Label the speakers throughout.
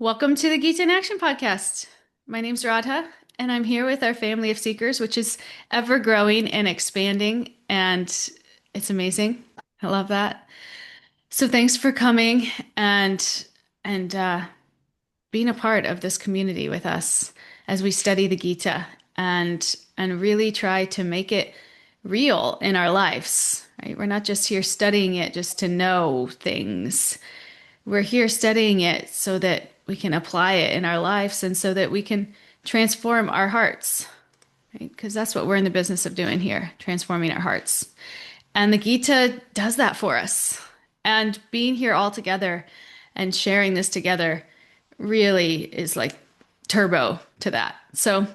Speaker 1: Welcome to the Gita in Action podcast. My name's Radha, and I'm here with our family of seekers, which is ever growing and expanding, and it's amazing. I love that. So thanks for coming and being a part of this community with us as we study the Gita and really try to make it real in our lives. Right? We're not just here studying it just to know things. We're here studying it so that we can apply it in our lives and so that we can transform our hearts, right? Because that's what we're in the business of doing here, transforming our hearts. And the Gita does that for us. And being here all together and sharing this together really is like turbo to that. So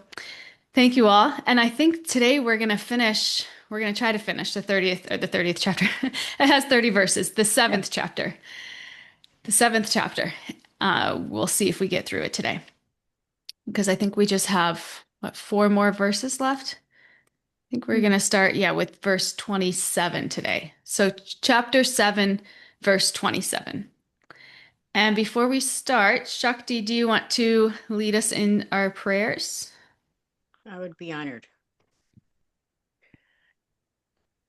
Speaker 1: thank you all. And I think today we're going to try to finish the 30th chapter. It has 30 verses, the seventh chapter. The seventh chapter. We'll see if we get through it today. Because I think we just have, four more verses left? I think we're going to start, with verse 27 today. So chapter 7, verse 27. And before we start, Shakti, do you want to lead us in our prayers?
Speaker 2: I would be honored.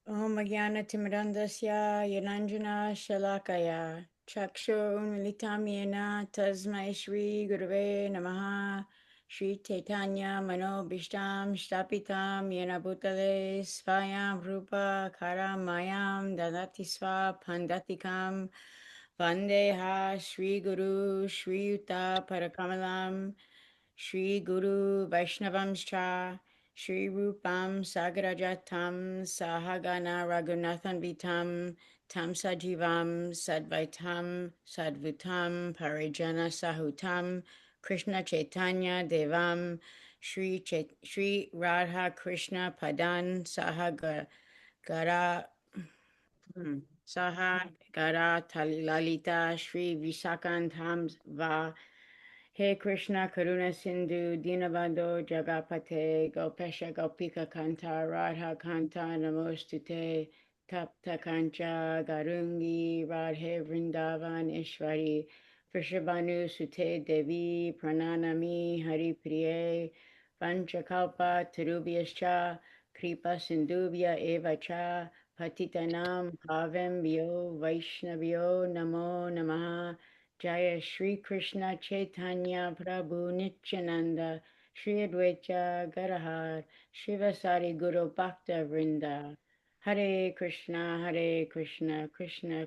Speaker 2: Om Jnana-timirandasya Yananjana Shalakaya Chakshur-unmilitam Yena Tasmai Shri Gurave Namaha Shri Chaitanya Mano-bhishtam Shtapitam Yena Bhutale Svayam Rupa Karam Mayam Dadati Sva Pandatikam Vandeha Shri Guru Shri Yuta Parakamalam Shri Guru Vaishnavamscha Shri Rupam Sagarajatam Sahagana Raghunathan Vitam Tam Sajivam Sadvaitam Sadvutam Parijana Sahutam Krishna Chaitanya Devam Shri Radha Krishna Padan Sahagara Sahagara Lalita Shri Visakantam Va Hey Krishna Karuna Sindhu Dinabandho Jagapate Gopesha Gopika Kanta Radha Kanta Namostute Tapta Kancha Garungi Radhe Vrindavan Ishvari Vrishabhanu Sute Devi Prananami Hari Priye Panchakalpa Tirubhyascha Kripa Sindhubhya Eva Cha Patitanam Bhavem Vyo Vaishnavyo Namo Namaha Jaya Shri Krishna Chaitanya Prabhu Nityananda Shri Advaita Gadahar Shivasari Guru Bhakta Vrinda Hare Krishna Krishna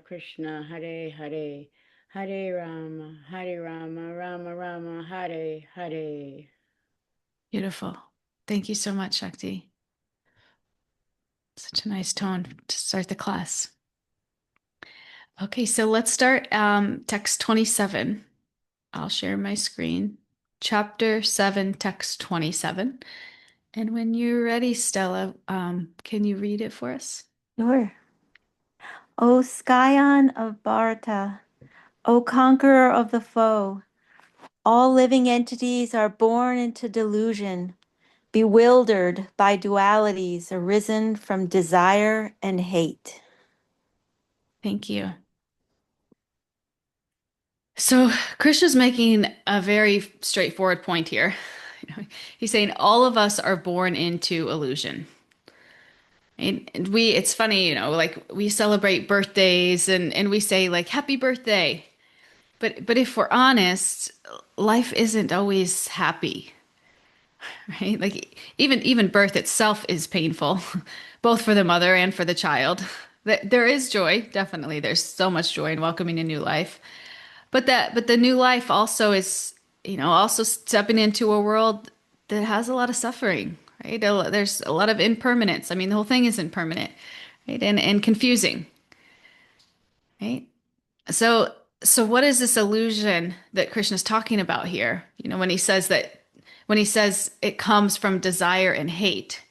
Speaker 2: Krishna Hare Hare Hare Rama Rama Rama Hare Hare.
Speaker 1: Beautiful. Thank you so much, Shakti. Such a nice tone to start the class. Okay, so let's start text 27. I'll share my screen. Chapter 7, text 27. And when you're ready, Stella, can you read it for us?
Speaker 3: Sure. O scion of Bharata, O conqueror of the foe, all living entities are born into delusion, bewildered by dualities arisen from desire and hate.
Speaker 1: Thank you. So Krishna's making a very straightforward point here. He's saying all of us are born into illusion. And it's funny, like we celebrate birthdays and we say like happy birthday. But if we're honest, life isn't always happy, right? Like even birth itself is painful, both for the mother and for the child. There is joy, definitely. There's so much joy in welcoming a new life. But the new life also is, also stepping into a world that has a lot of suffering, right? There's a lot of impermanence. I mean, the whole thing is impermanent, right? And confusing, right? So what is this illusion that Krishna's talking about here? When he says it comes from desire and hate,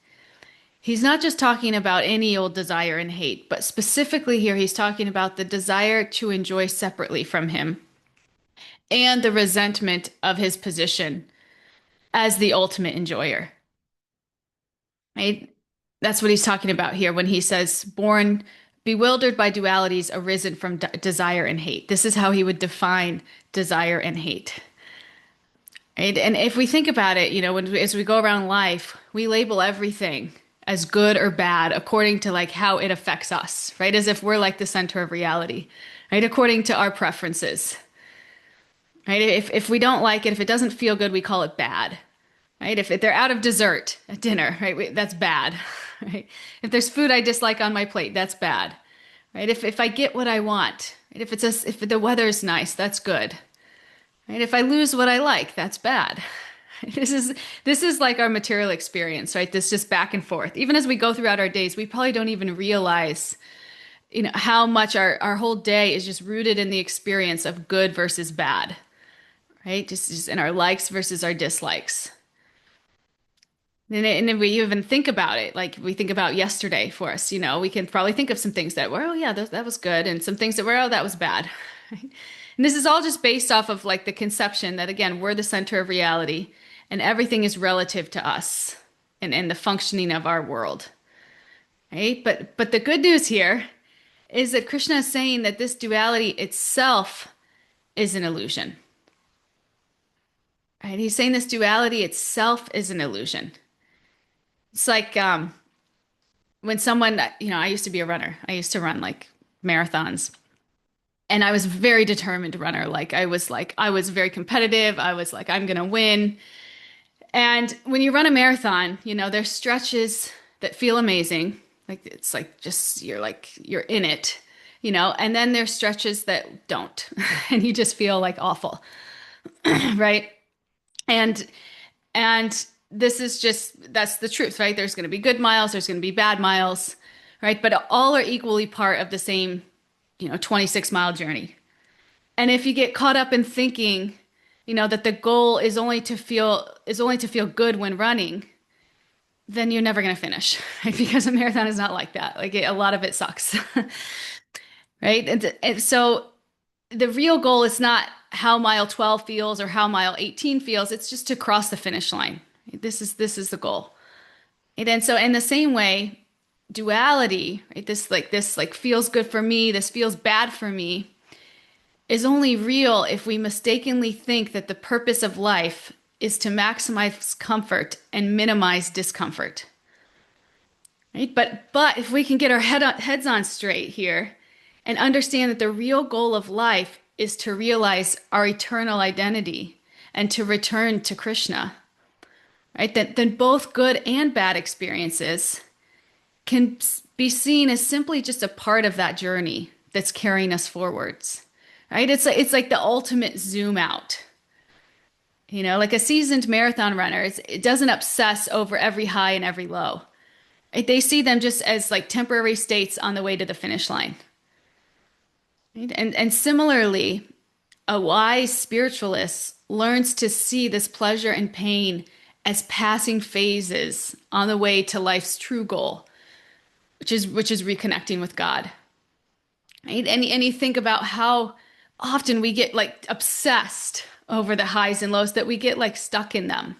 Speaker 1: he's not just talking about any old desire and hate, but specifically here, he's talking about the desire to enjoy separately from him and the resentment of his position as the ultimate enjoyer. Right? That's what he's talking about here when he says, born bewildered by dualities arisen from desire and hate. This is how he would define desire and hate. right? And if we think about it, as we go around life, we label everything as good or bad according to like how it affects us, right? As if we're like the center of reality, right? According to our preferences, right? If we don't like it, if it doesn't feel good, we call it bad, right? If they're out of dessert at dinner, right? That's bad, right? If there's food I dislike on my plate, that's bad, right? If I get what I want, right? If the weather's nice, that's good, right? If I lose what I like, that's bad. This is like our material experience, right? This just back and forth. Even as we go throughout our days, we probably don't even realize, how much our whole day is just rooted in the experience of good versus bad, right? Just in our likes versus our dislikes. And if we even think about it, like we think about yesterday for us, we can probably think of some things that were, oh yeah, that was good, and some things that were, oh, that was bad. Right? And this is all just based off of like the conception that again, we're the center of reality and everything is relative to us and the functioning of our world. Right? But the good news here is that Krishna is saying that this duality itself is an illusion. Right? He's saying this duality itself is an illusion. It's like when someone, I used to be a runner. I used to run like marathons. And I was a very determined runner. I was very competitive. I was like, I'm going to win. And when you run a marathon, there's stretches that feel amazing. Like it's like just you're in it, and then there's stretches that don't. And you just feel like awful. Right? And and this is just that's the truth, right? There's going to be good miles, there's going to be bad miles, right? But all are equally part of the same, 26-mile journey. And if you get caught up in thinking, that the goal is only to feel good when running, then you're never going to finish, right? Because a marathon is not like that. Like a lot of it sucks, right? And so the real goal is not how mile 12 feels or how mile 18 feels. It's just to cross the finish line. This is the goal. And then so in the same way, duality, right? This feels good for me, this feels bad for me, is only real if we mistakenly think that the purpose of life is to maximize comfort and minimize discomfort. Right? But if we can get our heads on straight here and understand that the real goal of life is to realize our eternal identity and to return to Krishna, right? Then both good and bad experiences can be seen as simply just a part of that journey that's carrying us forwards, right? It's like the ultimate zoom out. Like a seasoned marathon runner, it doesn't obsess over every high and every low. Right? They see them just as like temporary states on the way to the finish line. Right? And similarly, a wise spiritualist learns to see this pleasure and pain as passing phases on the way to life's true goal, which is reconnecting with God. Right? And you think about how often we get like obsessed over the highs and lows, that we get like stuck in them,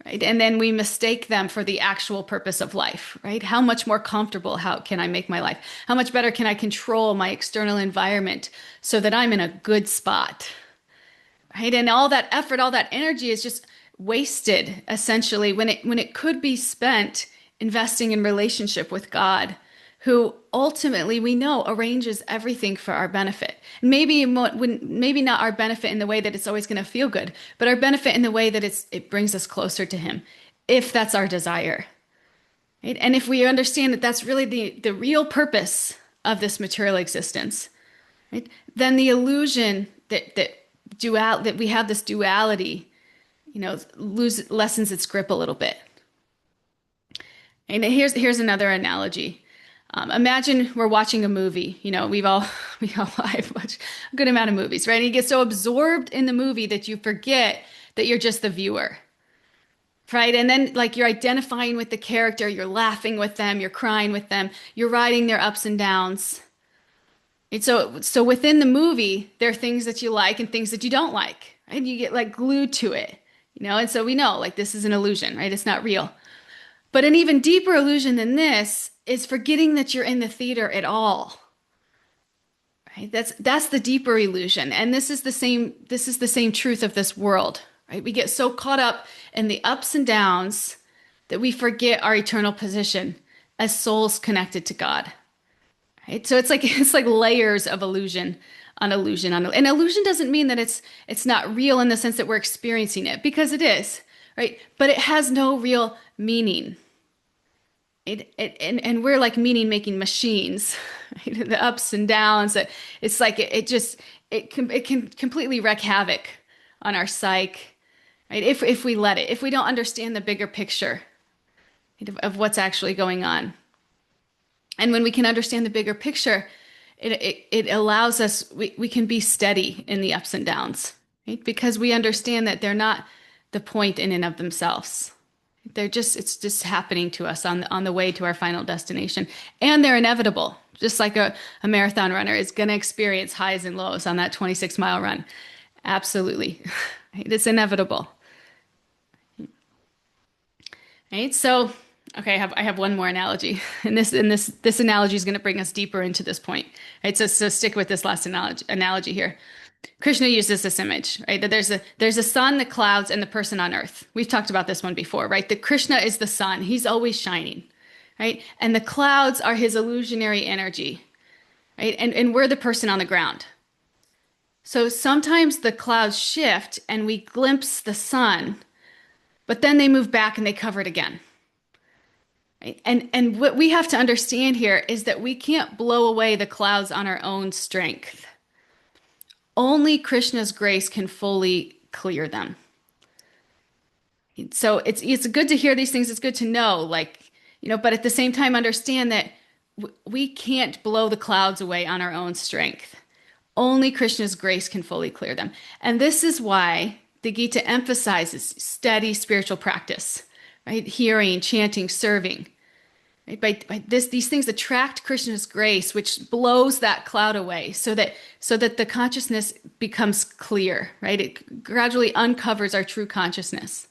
Speaker 1: right? And then we mistake them for the actual purpose of life, right? How much more comfortable, how can I make my life? How much better can I control my external environment so that I'm in a good spot, right? And all that effort, all that energy is just wasted essentially when it could be spent investing in relationship with God, who ultimately we know arranges everything for our benefit. Maybe not our benefit in the way that it's always going to feel good, but our benefit in the way that it brings us closer to Him, if that's our desire. Right? And if we understand that that's really the real purpose of this material existence, right? Then the illusion that we have this duality, lessens its grip a little bit. And here's another analogy. Imagine we're watching a movie. I've watched a good amount of movies, right? And you get so absorbed in the movie that you forget that you're just the viewer, right? And then like you're identifying with the character, you're laughing with them, you're crying with them, you're riding their ups and downs. And so within the movie, there are things that you like and things that you don't like, right? And you get like glued to it, And so we know like this is an illusion, right? It's not real. But an even deeper illusion than this is forgetting that you're in the theater at all. Right? That's the deeper illusion. And this is the same truth of this world. right? We get so caught up in the ups and downs that we forget our eternal position as souls connected to God. Right? So it's like layers of illusion on illusion on, and illusion doesn't mean that it's not real in the sense that we're experiencing it, because it is, right? But it has no real meaning. And we're like meaning making machines, right? The ups and downs. It's like it can completely wreak havoc on our psyche, right? If we let it, if we don't understand the bigger picture, right, of what's actually going on. And when we can understand the bigger picture, it allows us, we can be steady in the ups and downs, right? Because we understand that they're not the point in and of themselves. It's just happening to us on the way to our final destination. And they're inevitable. Just like a marathon runner is going to experience highs and lows on that 26-mile run. Absolutely. It's inevitable. Right? So, okay, I have one more analogy. And this analogy is going to bring us deeper into this point. Right? So stick with this last analogy here. Krishna uses this image, right? That there's a sun, the clouds, and the person on earth. We've talked about this one before, right? That Krishna is the sun. He's always shining, right? And the clouds are his illusionary energy, right? And we're the person on the ground. So sometimes the clouds shift and we glimpse the sun, but then they move back and they cover it again. Right? And what we have to understand here is that we can't blow away the clouds on our own strength. Only Krishna's grace can fully clear them. So it's good to hear these things. It's good to know, like, but at the same time, understand that we can't blow the clouds away on our own strength. Only Krishna's grace can fully clear them. And this is why the Gita emphasizes steady spiritual practice, right? Hearing, chanting, serving. Right? By these things attract Krishna's grace, which blows that cloud away so that the consciousness becomes clear, right? It gradually uncovers our true consciousness.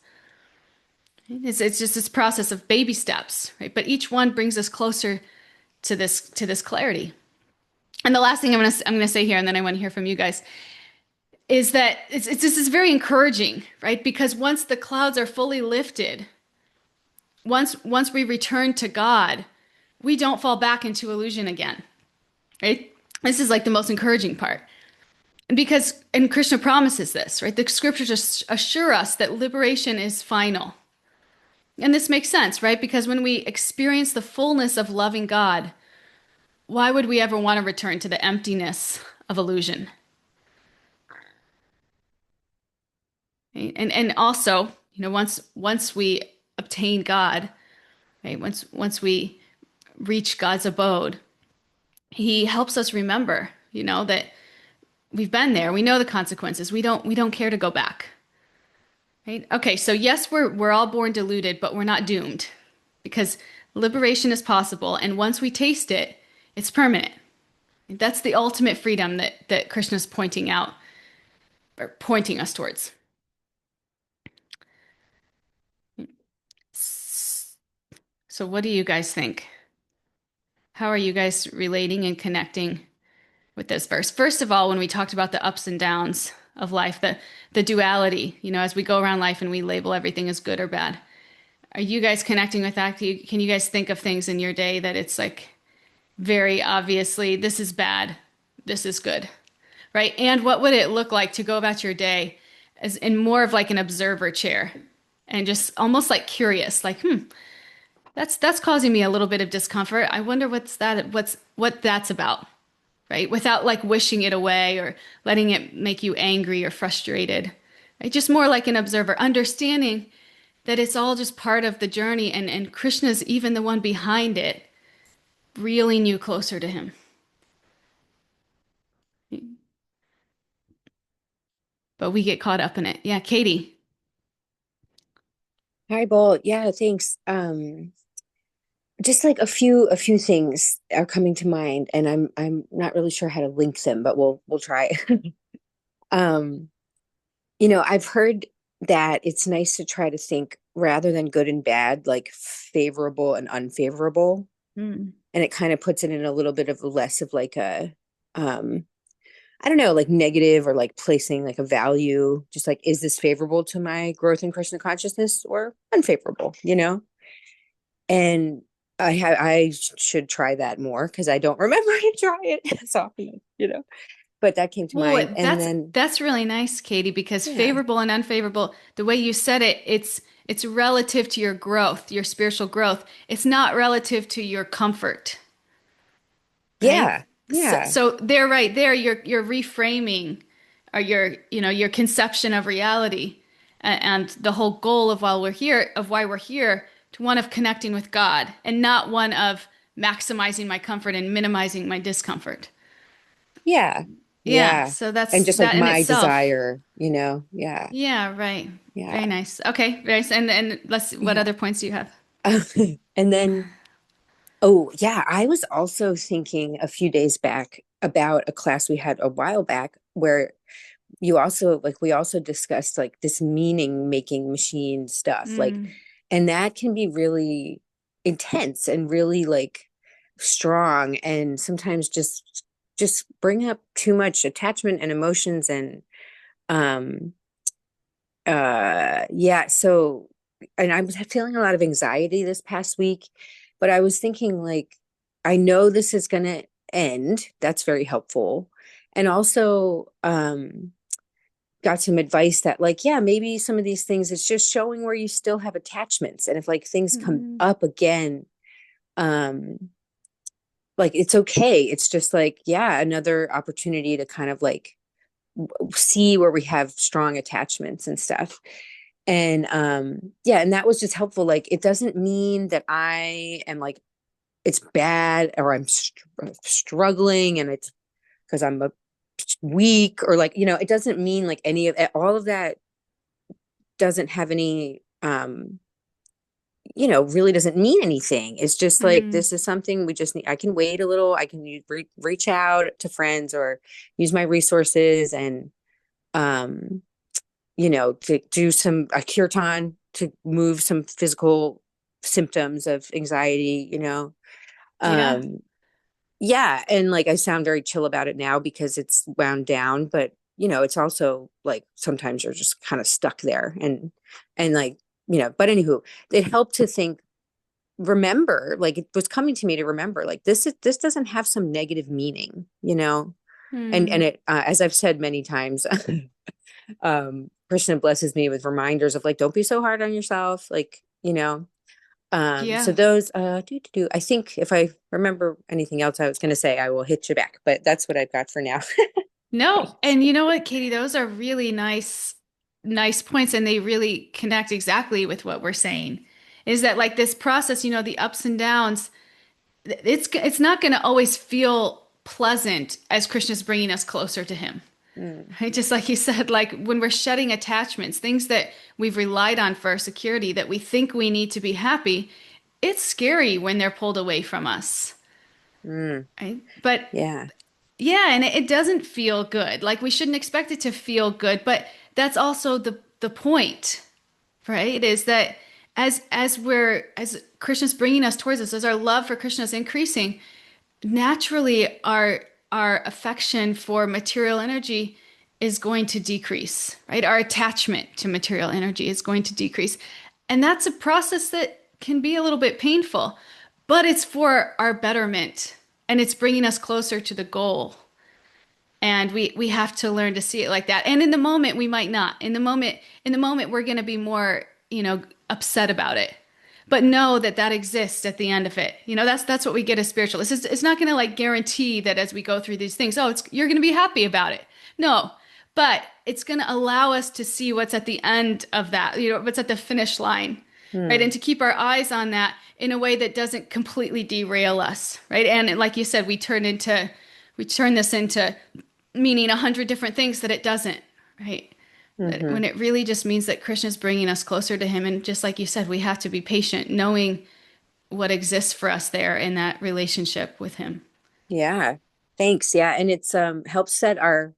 Speaker 1: It's just this process of baby steps, right? But each one brings us closer to this clarity. And the last thing I'm gonna say here, and then I want to hear from you guys, is that this is very encouraging, right? Because once the clouds are fully lifted, once we return to God, we don't fall back into illusion again, right? This is like the most encouraging part. And Krishna promises this, right? The scriptures assure us that liberation is final. And this makes sense, right? Because when we experience the fullness of loving God, why would we ever want to return to the emptiness of illusion? Right? And also, once we obtain God, right? Once we reach God's abode, He helps us remember, that we've been there. We know the consequences. We don't care to go back. Right? Okay, so yes, we're all born deluded, but we're not doomed, because liberation is possible, and once we taste it, it's permanent. That's the ultimate freedom that Krishna's pointing out, or pointing us towards. So what do you guys think? How are you guys relating and connecting with this verse? First of all, when we talked about the ups and downs of life, the duality, as we go around life and we label everything as good or bad. Are you guys connecting with that? Can you guys think of things in your day that it's like very obviously this is bad, this is good, right? And what would it look like to go about your day as in more of like an observer chair and just almost like curious, like, that's causing me a little bit of discomfort. I wonder what that's about, right? Without like wishing it away or letting it make you angry or frustrated, right? Just more like an observer, understanding that it's all just part of the journey, and Krishna's even the one behind it, reeling you closer to him. But we get caught up in it. Yeah, Katie.
Speaker 4: Hi, Bolt. Yeah, thanks. Just like a few things are coming to mind, and I'm not really sure how to link them, but we'll try. Um, I've heard that it's nice to try to think rather than good and bad, like favorable and unfavorable. And it kind of puts it in a little bit of less of like a I don't know, like negative or like placing like a value, just like, is this favorable to my growth in Krishna consciousness or unfavorable, you know? And I should try that more because I don't remember to try it as often, you know? But that came to mind.
Speaker 1: Well,
Speaker 4: And then,
Speaker 1: that's really nice, Katie, because
Speaker 4: yeah,
Speaker 1: favorable and unfavorable, the way you said it, it's relative to your growth, your spiritual growth. It's not relative to your comfort, right?
Speaker 4: yeah,
Speaker 1: So,
Speaker 4: yeah,
Speaker 1: so there, right there, you're reframing, or your conception of reality, and the whole goal of why we're here, to one of connecting with God, and not one of maximizing my comfort and minimizing my discomfort.
Speaker 4: yeah,
Speaker 1: Yeah,
Speaker 4: yeah.
Speaker 1: so
Speaker 4: And
Speaker 1: that's
Speaker 4: just like
Speaker 1: that in
Speaker 4: my
Speaker 1: itself.
Speaker 4: desire, you know? Yeah,
Speaker 1: Yeah, right.
Speaker 4: yeah,
Speaker 1: Very nice. Okay, very nice. And what
Speaker 4: yeah.
Speaker 1: other points do you have?
Speaker 4: And then, oh, yeah, I was also thinking a few days back about a class we had a while back where you also like we also discussed like this meaning making machine stuff, like,
Speaker 1: Mm,
Speaker 4: and that can be really intense and really like strong, and sometimes just bring up too much attachment and emotions, and um yeah, so, and I was feeling a lot of anxiety this past week, but I was thinking like, I know this is going to end. That's very helpful. And also got some advice that like, yeah, maybe some of these things, it's just showing where you still have attachments, and if like things come
Speaker 1: mm,
Speaker 4: up again, um like it's okay. It's just like, yeah, another opportunity to kind of like see where we have strong attachments and stuff. And yeah, and that was just helpful. Like it doesn't mean that I am like it's bad or I'm struggling and it's because I'm a weak, or like, you know, it doesn't mean like any of all of that doesn't have any you know, really doesn't mean anything. It's just like
Speaker 1: mm.
Speaker 4: this is something we just need. I can wait a little. I can reach out to friends or use my resources, and um you know, to do some a kirtan to move some physical symptoms of anxiety, you know.
Speaker 1: Yeah.
Speaker 4: Um, yeah, and like I sound very chill about it now because it's wound down, but you know, it's also like sometimes you're just kind of stuck there, and like, you know, but anywho, it helped to think, remember, like it was coming to me to remember, like this doesn't have some negative meaning, you know. And
Speaker 1: Mm.
Speaker 4: it as I've said many times, Krishna blesses me with reminders of like, don't be so hard on yourself, like, you know. So
Speaker 1: Yeah.
Speaker 4: those I think if I remember anything else I was going to say, I will hit you back, but that's what I've got for now.
Speaker 1: No,
Speaker 4: Thanks.
Speaker 1: and you know what, Katie, those are really nice points, and they really connect exactly with what we're saying. Is that like this process, the ups and downs, it's not going to always feel pleasant as Krishna's bringing us closer to him.
Speaker 4: Mm,
Speaker 1: Right? Just like you said, like when we're shedding attachments, things that we've relied on for our security that we think we need to be happy, it's scary when they're pulled away from us.
Speaker 4: mm,
Speaker 1: Right? But
Speaker 4: yeah.
Speaker 1: yeah, and it doesn't feel good. Like we shouldn't expect it to feel good, but that's also the point, right? Is that as Krishna's bringing us towards us, as our love for Krishna is increasing, naturally our affection for material energy is going to decrease, right? Our attachment to material energy is going to decrease. And that's a process that can be a little bit painful, but it's for our betterment, and it's bringing us closer to the goal. And we have to learn to see it like that. And in the moment we might not. In the moment we're going to be more, upset about it. But know that that exists at the end of it. That's what we get as spiritualists. It's not going to like guarantee that as we go through these things, you're going to be happy about it. No, but it's going to allow us to see what's at the end of that, what's at the finish line, right? And
Speaker 4: Mm,
Speaker 1: to keep our eyes on that in a way that doesn't completely derail us, right? And like you said, we turn this into meaning 100 different things that it doesn't, right? That
Speaker 4: mm-hmm.
Speaker 1: when it really just means that Krishna's bringing us closer to him. And just like you said, we have to be patient, knowing what exists for us there in that relationship with him.
Speaker 4: Yeah. Thanks. Yeah. And it's helps set our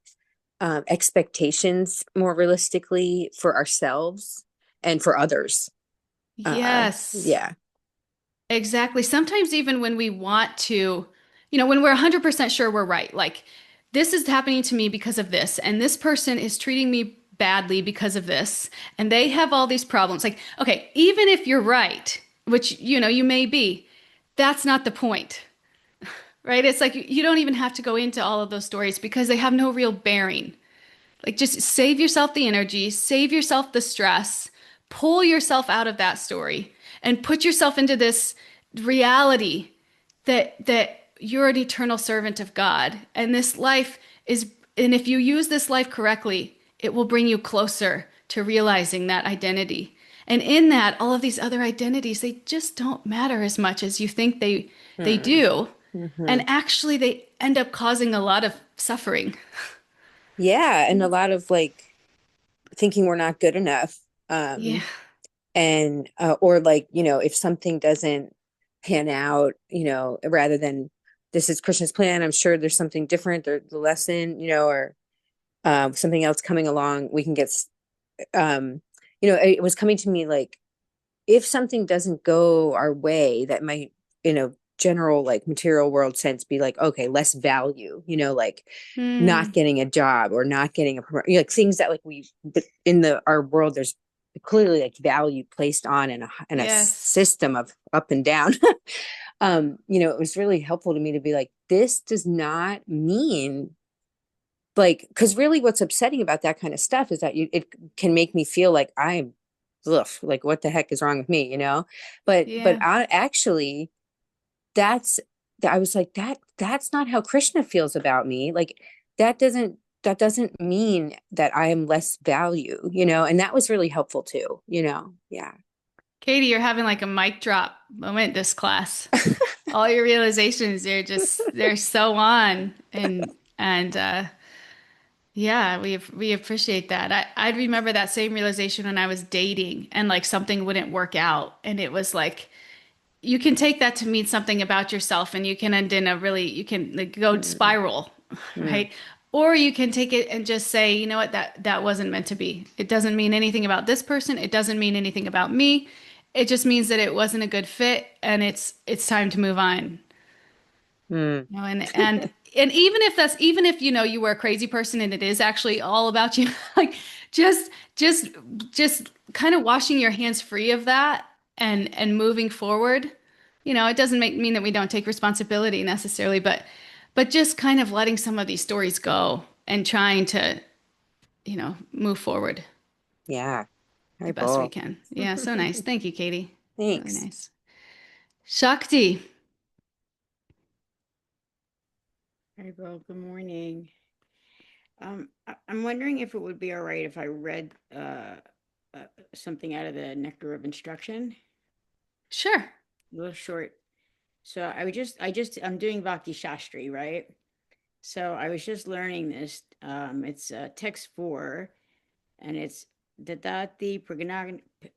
Speaker 4: expectations more realistically for ourselves and for others.
Speaker 1: Yes,
Speaker 4: Yeah.
Speaker 1: exactly. Sometimes even when we want to, when we're 100% sure we're right, like this is happening to me because of this, and this person is treating me badly because of this, and they have all these problems. Like, okay, even if you're right, which you may be, that's not the point, right? It's like you don't even have to go into all of those stories because they have no real bearing. Like, just save yourself the energy, save yourself the stress, pull yourself out of that story, and put yourself into this reality that you're an eternal servant of God. And this life is, and if you use this life correctly, it will bring you closer to realizing that identity. And in that, all of these other identities, they just don't matter as much as you think they
Speaker 4: Mm.
Speaker 1: do.
Speaker 4: Hmm.
Speaker 1: And actually, they end up causing a lot of suffering.
Speaker 4: Yeah, and a lot of like thinking we're not good enough.
Speaker 1: Yeah.
Speaker 4: And or like, if something doesn't pan out, rather than this is Krishna's plan, I'm sure there's something different, or the lesson, or something else coming along, we can get it was coming to me like, if something doesn't go our way, that might, general like material world sense, be like, okay, less value, like not
Speaker 1: Hmm.
Speaker 4: getting a job or not getting a promotion, like things that like we, but in the our world, there's clearly like value placed on, in a
Speaker 1: Yes.
Speaker 4: system of up and down. It was really helpful to me to be like, this does not mean like, because really what's upsetting about that kind of stuff is that it can make me feel like I'm, ugh, like what the heck is wrong with me, but
Speaker 1: Yeah.
Speaker 4: I actually, that's I was like, that's not how Krishna feels about me. Like, that doesn't mean that I am less value, and that was really helpful too. Yeah.
Speaker 1: Katie, you're having like a mic drop moment this class. All your realizations, they're so on, and yeah, we appreciate that. I remember that same realization when I was dating and like something wouldn't work out, and it was like you can take that to mean something about yourself, and you can end in a really, you can like go
Speaker 4: Mm,
Speaker 1: spiral,
Speaker 4: mm,
Speaker 1: right? Or you can take it and just say, you know what, that wasn't meant to be. It doesn't mean anything about this person. It doesn't mean anything about me. It just means that it wasn't a good fit, and it's time to move on.
Speaker 4: mm.
Speaker 1: And even if you were a crazy person and it is actually all about you, like just just just kind of washing your hands free of that and moving forward. It doesn't mean that we don't take responsibility necessarily, but just kind of letting some of these stories go and trying to, move forward
Speaker 4: Yeah. Hi,
Speaker 1: the best we
Speaker 4: Paul.
Speaker 1: can. Yeah, so nice. Thank you, Katie. Really
Speaker 4: Thanks.
Speaker 1: nice. Shakti.
Speaker 2: Hi, Bill. Good morning. I'm wondering if it would be all right if I read something out of the Nectar of Instruction,
Speaker 1: Sure.
Speaker 2: a little short. So I'm doing Bhakti Shastri, right? So I was just learning this. It's text 4, and it's Dadati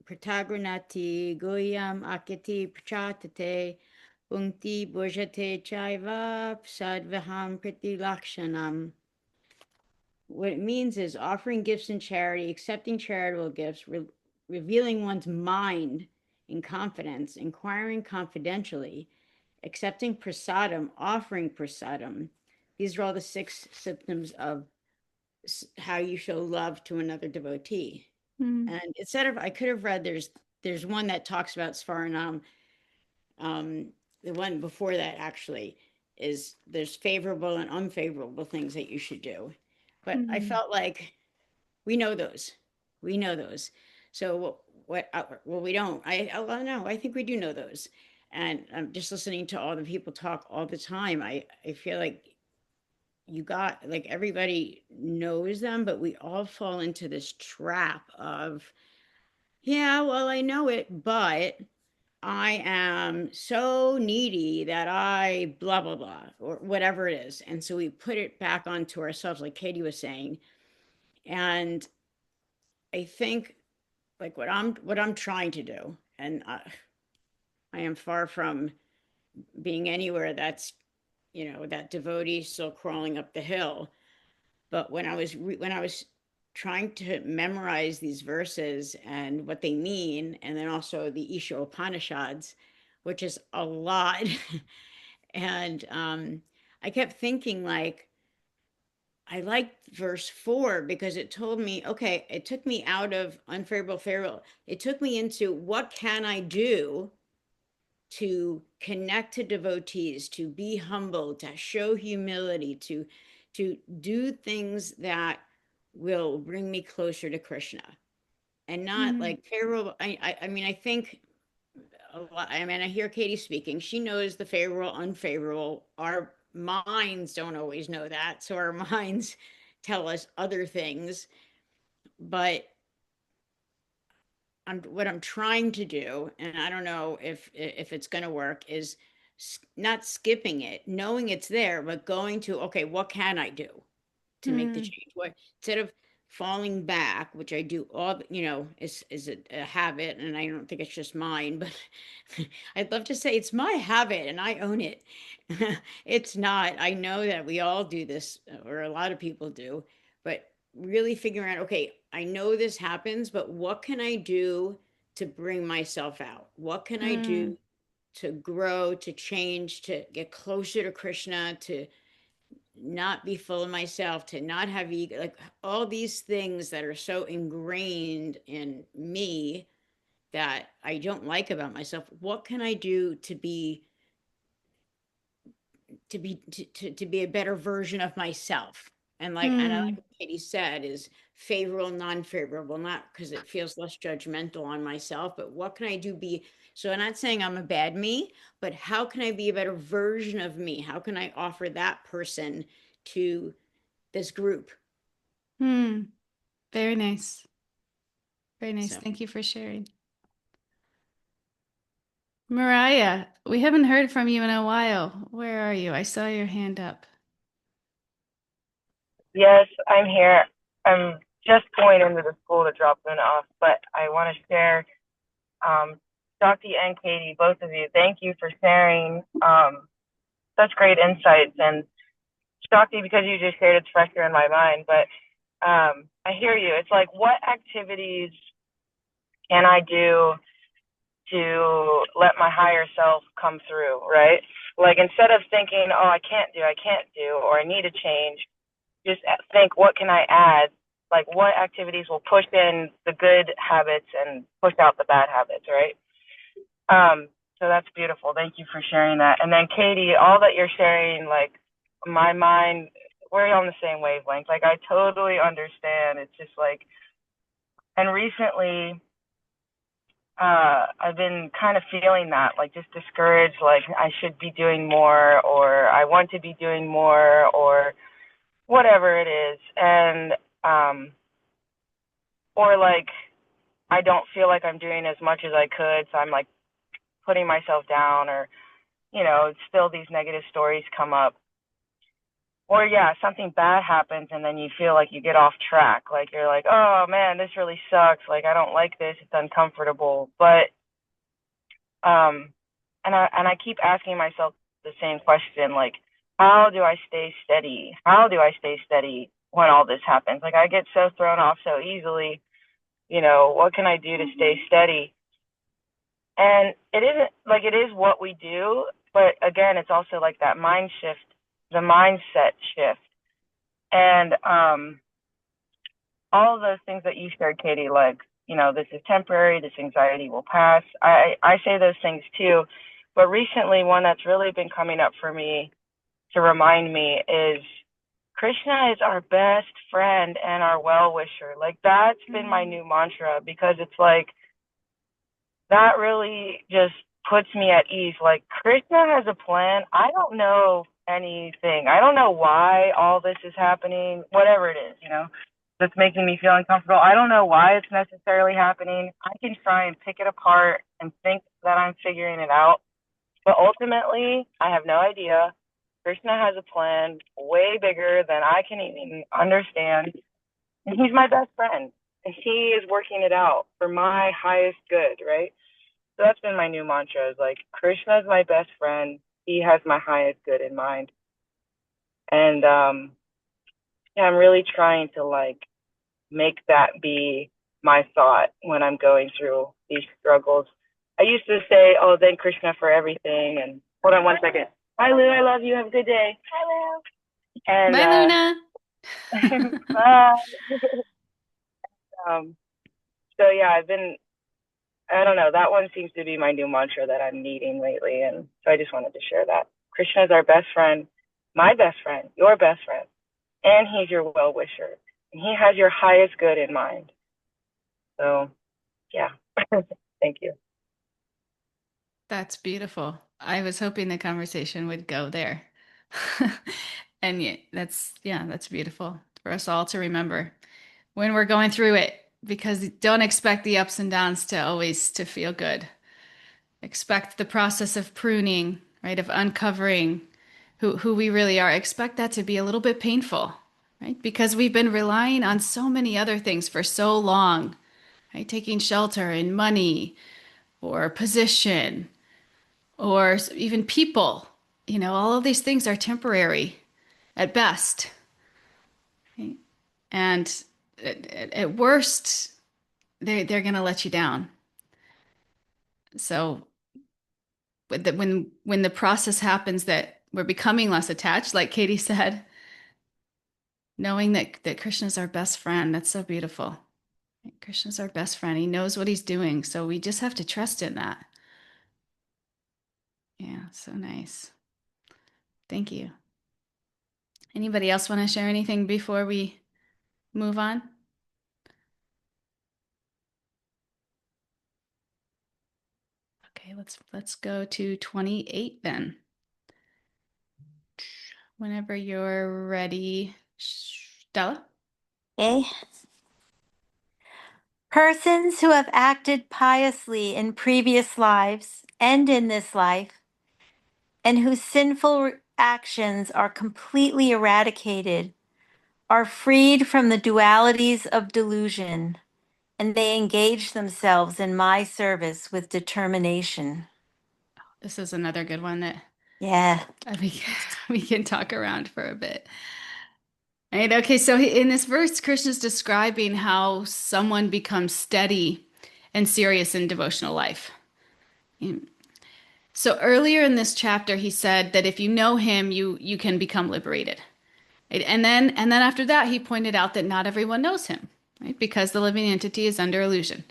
Speaker 2: Pratagonati Goyam Akiti Prachatate Punkti Bhojate Chaiva Sadvaham Priti Lakshanam. What it means is offering gifts in charity, accepting charitable gifts, revealing one's mind in confidence, inquiring confidentially, accepting prasadam, offering prasadam. These are all the 6 symptoms of how you show love to another devotee.
Speaker 1: Mm.
Speaker 2: And instead of, I could have read, there's one that talks about svaranam. The one before that actually is there's favorable and unfavorable things that you should do. But I
Speaker 1: Mm.
Speaker 2: felt like we know those. We know those. So well, we don't. Well, no, I think we do know those. And I'm just listening to all the people talk all the time. I feel like you got like everybody knows them, but we all fall into this trap of, yeah, well, I know it, but I am so needy that I blah blah blah or whatever it is. And so we put it back onto ourselves, like Katie was saying. And I think like what I'm trying to do, and I am far from being anywhere that's that devotee still crawling up the hill. But when I was trying to memorize these verses and what they mean, and then also the Isha Upanishads, which is a lot, and I kept thinking like I liked verse 4 because it told me, okay, it took me out of unfavorable, favorable. It took me into what can I do to connect to devotees, to be humble, to show humility, to do things that will bring me closer to Krishna, and not
Speaker 1: Mm,
Speaker 2: like favorable. I mean, I think a lot. I mean, I hear Katie speaking. She knows the favorable, unfavorable. Our minds don't always know that, so our minds tell us other things. But what I'm trying to do, and I don't know if it's going to work, is not skipping it, knowing it's there, but going to, okay, what can I do to make the
Speaker 1: mm,
Speaker 2: change? What, instead of falling back, which I do all, is a habit, and I don't think it's just mine, but I'd love to say it's my habit and I own it. It's not. I know that we all do this, or a lot of people do, but really figuring out, okay, I know this happens, but what can I do to bring myself out? What can I
Speaker 1: mm,
Speaker 2: do to grow, to change, to get closer to Krishna, to not be full of myself, to not have ego, like all these things that are so ingrained in me that I don't like about myself. What can I do to be a better version of myself? And I like
Speaker 1: mm,
Speaker 2: what Katie said is favorable, non-favorable, not because it feels less judgmental on myself, but what can I do be, so I'm not saying I'm a bad me, but how can I be a better version of me? How can I offer that person to this group?
Speaker 1: mm. Very nice. Very nice.
Speaker 2: So
Speaker 1: Thank you for sharing. Mariah, we haven't heard from you in a while. Where are you? I saw your hand up.
Speaker 5: Yes, I'm here. I'm just going into the school to drop Luna off, but I want to share, Shakti and Katie, both of you. Thank you for sharing such great insights. And Shakti, because you just shared, it's fresher in my mind. But I hear you. It's like, what activities can I do to let my higher self come through, right? Like instead of thinking, oh, I can't do, or I need to change, just think, what can I add? Like, what activities will push in the good habits and push out the bad habits, right? So that's beautiful. Thank you for sharing that. And then, Katie, all that you're sharing, like, my mind, we're on the same wavelength. Like, I totally understand. It's just like, and recently, I've been kind of feeling that, like, just discouraged, like, I should be doing more, or I want to be doing more, or whatever it is. And, um, or like I don't feel like I'm doing as much as I could, so I'm like putting myself down, or still these negative stories come up. Or yeah, something bad happens and then you feel like you get off track. Like you're like, "Oh man, this really sucks. Like I don't like this. It's uncomfortable." But um and I keep asking myself the same question, like, how do I stay steady? How do I stay steady when all this happens? Like I get so thrown off so easily. What can I do to stay steady? And it isn't like, it is what we do, but again, it's also like that mind shift, the mindset shift. And all of those things that you shared, Katie, like, this is temporary, this anxiety will pass. I say those things too. But recently, one that's really been coming up for me to remind me is Krishna is our best friend and our well wisher. Like, that's been my
Speaker 1: Mm,
Speaker 5: new mantra, because it's like, that really just puts me at ease. Like, Krishna has a plan. I don't know anything. I don't know why all this is happening, whatever it is, that's making me feel uncomfortable. I don't know why it's necessarily happening. I can try and pick it apart and think that I'm figuring it out. But ultimately, I have no idea. Krishna has a plan way bigger than I can even understand. And he's my best friend. And he is working it out for my highest good, right? So that's been my new mantra, is like, Krishna is my best friend. He has my highest good in mind. And yeah, I'm really trying to like make that be my thought when I'm going through these struggles. I used to say, oh, thank Krishna for everything. And hold on one second. Hi, Lou. I love you. Have a good day. Hi, Lou. And
Speaker 1: bye, Luna.
Speaker 5: Bye. Um, so yeah, I don't know, that one seems to be my new mantra that I'm needing lately. And so I just wanted to share that. Krishna is our best friend, my best friend, your best friend, and he's your well wisher. And he has your highest good in mind. So yeah, thank you.
Speaker 1: That's beautiful. I was hoping the conversation would go there. And yet that's beautiful for us all to remember when we're going through it, because don't expect the ups and downs to always to feel good. Expect the process of pruning, right? Of uncovering who we really are. Expect that to be a little bit painful, right? Because we've been relying on so many other things for so long, right? Taking shelter and money or position or even people. All of these things are temporary at best. Right? And at worst, they're going to let you down. So when the process happens that we're becoming less attached, like Katie said, knowing that Krishna's our best friend, that's so beautiful. Krishna's our best friend. He knows what he's doing, so we just have to trust in that. Yeah, so nice. Thank you. Anybody else want to share anything before we move on? Okay, let's go to 28 then. Whenever you're ready, Stella.
Speaker 3: Okay. Persons who have acted piously in previous lives and in this life, and whose sinful actions are completely eradicated, are freed from the dualities of delusion, and they engage themselves in my service with determination.
Speaker 1: This is another good one that
Speaker 3: Yeah.
Speaker 1: we can talk around for a bit. Right, okay, so in this verse, Krishna's describing how someone becomes steady and serious in devotional life. So earlier in this chapter, he said that if you know him, you can become liberated. Right? And then after that, he pointed out that not everyone knows him, right? Because the living entity is under illusion.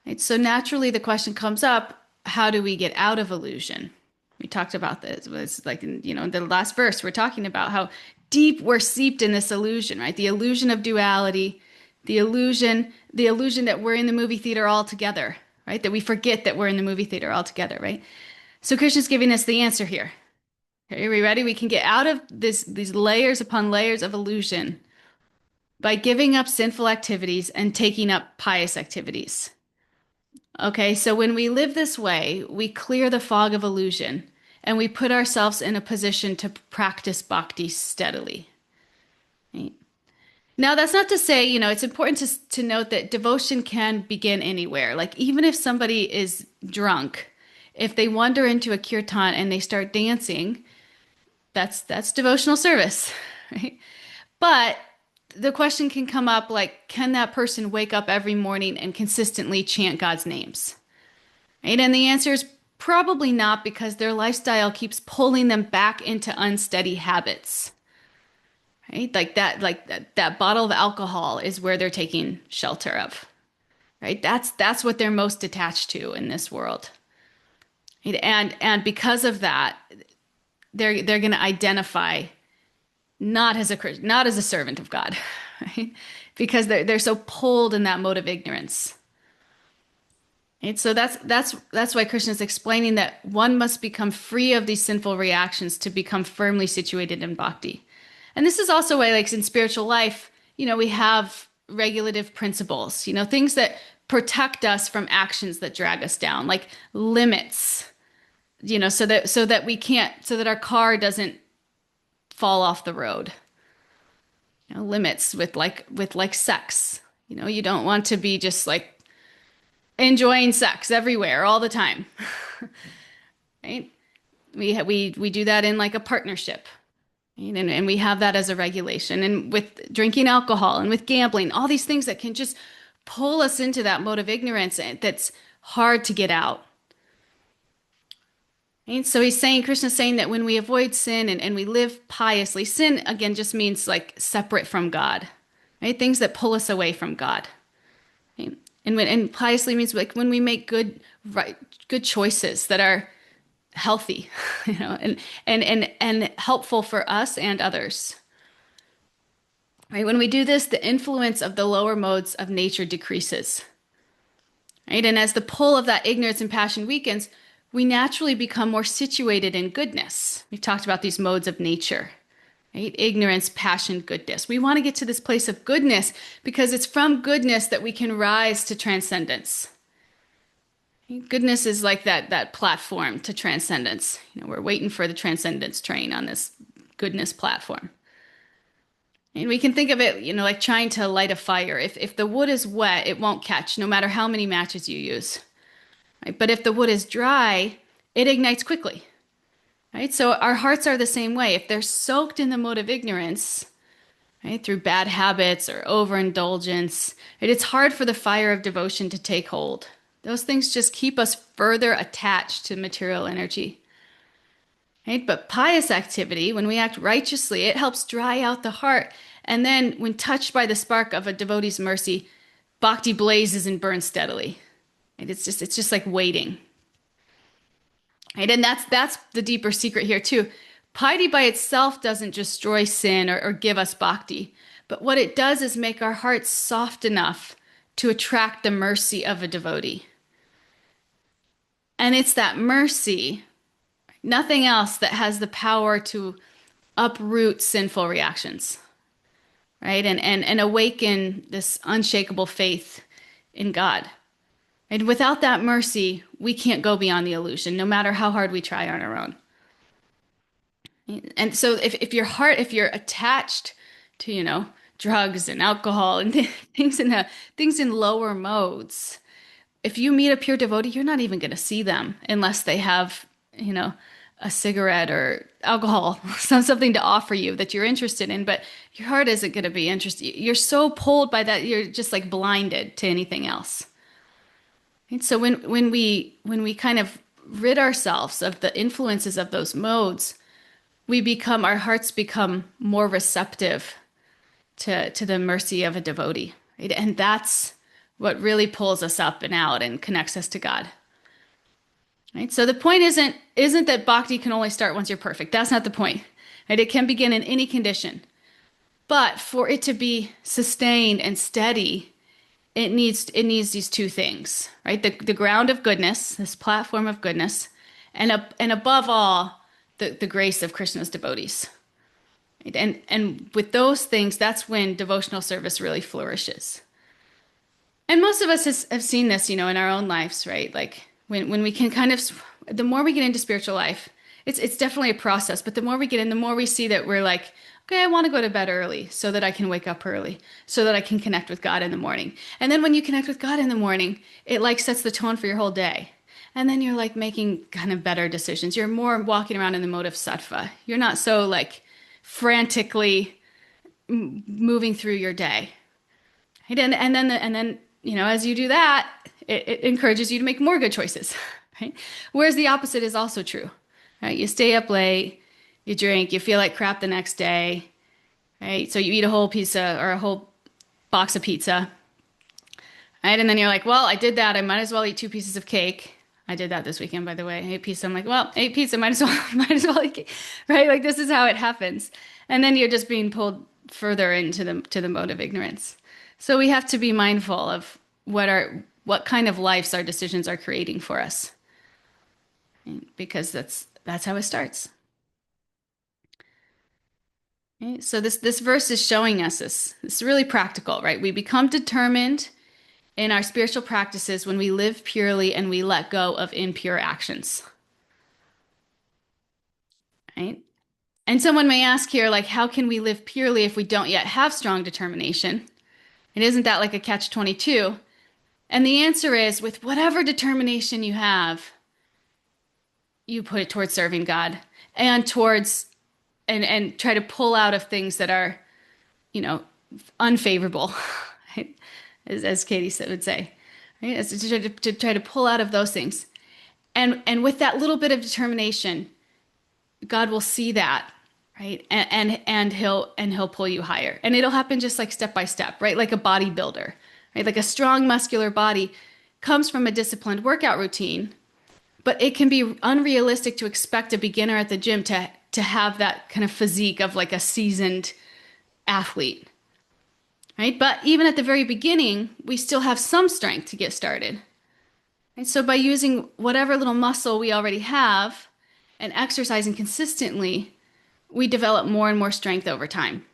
Speaker 1: Right? So naturally, the question comes up: how do we get out of illusion? We talked about this. It was like in the last verse, we're talking about how deep we're seeped in this illusion, right? The illusion of duality, the illusion that we're in the movie theater all together, right? That we forget that we're in the movie theater all together, right? So Krishna's giving us the answer here. Okay, are we ready? We can get out of these layers upon layers of illusion by giving up sinful activities and taking up pious activities. Okay, so when we live this way, we clear the fog of illusion and we put ourselves in a position to practice bhakti steadily. Right? Now, that's not to say, it's important to note that devotion can begin anywhere. Like, even if somebody is drunk, if they wander into a kirtan and they start dancing, that's devotional service, right? But the question can come up like, can that person wake up every morning and consistently chant God's names? Right? And the answer is probably not, because their lifestyle keeps pulling them back into unsteady habits. Right? Like that bottle of alcohol is where they're taking shelter of. Right? That's what they're most attached to in this world. Right? And because of that, they're going to identify not as a servant of God, right? Because they're so pulled in that mode of ignorance. Right? So that's why Krishna is explaining that one must become free of these sinful reactions to become firmly situated in bhakti. And this is also why, like in spiritual life, we have regulative principles, things that protect us from actions that drag us down, like limits, so that we can't, so that our car doesn't fall off the road. Limits with sex. You don't want to be just like enjoying sex everywhere all the time, right? We do that in like a partnership, right? And we have that as a regulation. And with drinking alcohol and with gambling, all these things that can just pull us into that mode of ignorance that's hard to get out. Right? So Krishna's saying that when we avoid sin and we live piously, sin again just means like separate from God, right? Things that pull us away from God. Right? And piously means like when we make good choices that are healthy, and helpful for us and others. Right? When we do this, the influence of the lower modes of nature decreases. Right? And as the pull of that ignorance and passion weakens, we naturally become more situated in goodness. We've talked about these modes of nature, right? Ignorance, passion, goodness. We want to get to this place of goodness because it's from goodness that we can rise to transcendence. Goodness is like that platform to transcendence. We're waiting for the transcendence train on this goodness platform. And we can think of it, like trying to light a fire. If the wood is wet, it won't catch, no matter how many matches you use. Right? But if the wood is dry, it ignites quickly. Right? So our hearts are the same way. If they're soaked in the mode of ignorance, right, through bad habits or overindulgence, it's hard for the fire of devotion to take hold. Those things just keep us further attached to material energy. Right? But pious activity, when we act righteously, it helps dry out the heart. And then when touched by the spark of a devotee's mercy, bhakti blazes and burns steadily. Right? It's just like waiting. Right? And that's the deeper secret here too. Piety by itself doesn't destroy sin or give us bhakti, but what it does is make our hearts soft enough to attract the mercy of a devotee. And it's that mercy, nothing else, that has the power to uproot sinful reactions, right? And awaken this unshakable faith in God. And without that mercy, we can't go beyond the illusion, no matter how hard we try on our own. And so if you're attached to, drugs and alcohol and things in lower modes, if you meet a pure devotee, you're not even going to see them unless they have, a cigarette or alcohol, something to offer you that you're interested in, but your heart isn't going to be interested. You're so pulled by that, you're just like blinded to anything else. And so when we kind of rid ourselves of the influences of those modes, our hearts become more receptive to the mercy of a devotee. Right? And that's what really pulls us up and out and connects us to God. Right? So the point isn't that bhakti can only start once you're perfect. That's not the point. Right? It can begin in any condition. But for it to be sustained and steady, it needs these two things, right? The ground of goodness, this platform of goodness, and above all, the grace of Krishna's devotees. Right? And with those things, that's when devotional service really flourishes. And most of us have seen this, in our own lives, right? Like when we can the more we get into spiritual life, it's definitely a process, but the more we get in, the more we see that we're like, okay, I want to go to bed early so that I can wake up early, so that I can connect with God in the morning. And then when you connect with God in the morning, it like sets the tone for your whole day. And then you're like making kind of better decisions. You're more walking around in the mode of sattva. You're not so like frantically moving through your day. Right? And then as you do that, it encourages you to make more good choices. Right? Whereas the opposite is also true. Right? You stay up late, you drink, you feel like crap the next day. Right? So you eat a whole pizza or a whole box of pizza. Right? And then you're like, well, I did that. I might as well eat 2 pieces of cake. I did that this weekend, by the way. I ate pizza. I'm like, well, I ate pizza. Might as well eat cake. Right? Like this is how it happens. And then you're just being pulled further into the mode of ignorance. So we have to be mindful of what kind of lives our decisions are creating for us. Because that's how it starts. Okay? So this verse is showing us this. It's really practical, right? We become determined in our spiritual practices when we live purely and we let go of impure actions. Right? And someone may ask here, like, how can we live purely if we don't yet have strong determination? And isn't that like a catch-22? And the answer is, with whatever determination you have, you put it towards serving God and towards and try to pull out of things that are, unfavorable, right? As Katie would say, right? As to try to pull out of those things. And with that little bit of determination, God will see that, right? And he'll pull you higher. And it'll happen just like step by step, right? Like a bodybuilder, right? Like a strong muscular body comes from a disciplined workout routine, but it can be unrealistic to expect a beginner at the gym to have that kind of physique of like a seasoned athlete, right? But even at the very beginning, we still have some strength to get started. Right? So by using whatever little muscle we already have and exercising consistently, we develop more and more strength over time.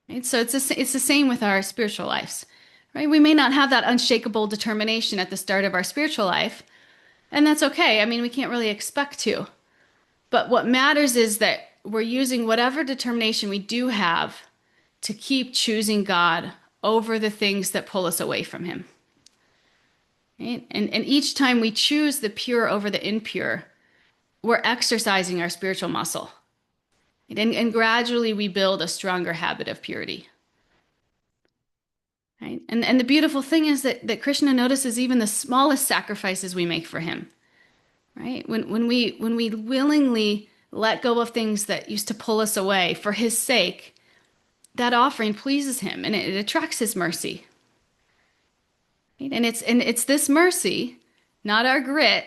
Speaker 1: Right? So it's the same with our spiritual lives. Right? We may not have that unshakable determination at the start of our spiritual life, and that's okay. I mean, we can't really expect to. But what matters is that we're using whatever determination we do have to keep choosing God over the things that pull us away from Him. Right? And each time we choose the pure over the impure, we're exercising our spiritual muscle. And gradually we build a stronger habit of purity. Right? And the beautiful thing is that Krishna notices even the smallest sacrifices we make for him. Right? When we willingly let go of things that used to pull us away for his sake, that offering pleases him and it attracts his mercy. Right? And it's this mercy, not our grit,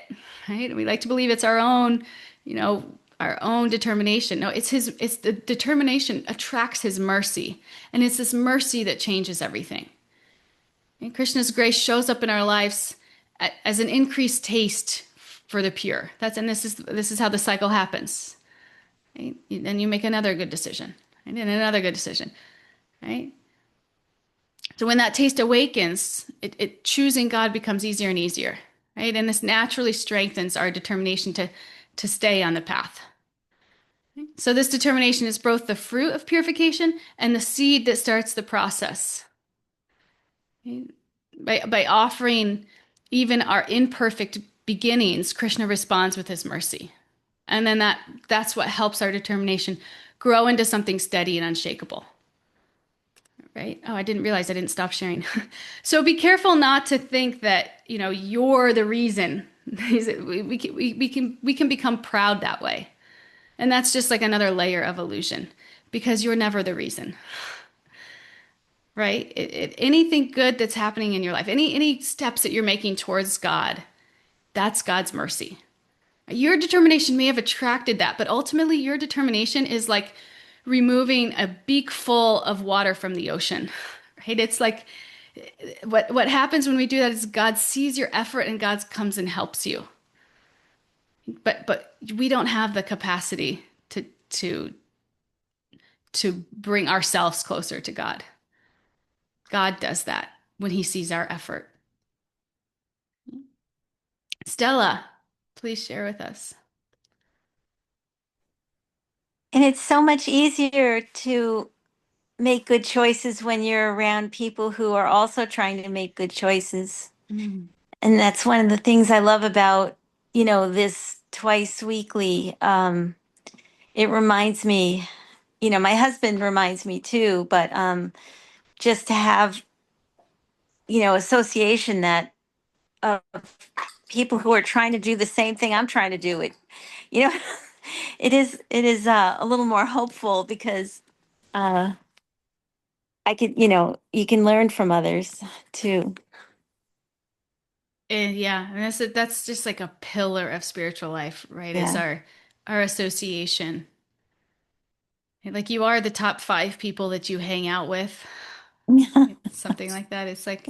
Speaker 1: right? We like to believe it's our own, our own determination. No, it's the determination attracts his mercy. And it's this mercy that changes everything. And Krishna's grace shows up in our lives as an increased taste for the pure. This is how the cycle happens. Right? Then you make another good decision, right? And another good decision, right? So when that taste awakens, it choosing God becomes easier and easier, right? And this naturally strengthens our determination to stay on the path. So this determination is both the fruit of purification and the seed that starts the process. By offering even our imperfect beginnings, Krishna responds with his mercy. And then that's what helps our determination grow into something steady and unshakable. Right? Oh, I didn't realize I didn't stop sharing. So be careful not to think that, you're the reason. We can become proud that way. And that's just like another layer of illusion because you're never the reason. Right? Anything good that's happening in your life, any steps that you're making towards God, that's God's mercy. Your determination may have attracted that, but ultimately your determination is like removing a beak full of water from the ocean. Right? It's like what happens when we do that is God sees your effort and God comes and helps you. But we don't have the capacity to bring ourselves closer to God. God does that when he sees our effort. Stella, please share with us.
Speaker 3: And it's so much easier to make good choices when you're around people who are also trying to make good choices.
Speaker 1: Mm.
Speaker 3: And that's one of the things I love about, this twice weekly. It reminds me, my husband reminds me too, but just to have, association that of people who are trying to do the same thing I'm trying to do. You know, it is a little more hopeful because uh, I could, you can learn from others too.
Speaker 1: And yeah, and that's just like a pillar of spiritual life, right? Is
Speaker 3: Yeah.
Speaker 1: our association. Like you are the top 5 people that you hang out with. It's something like that. It's like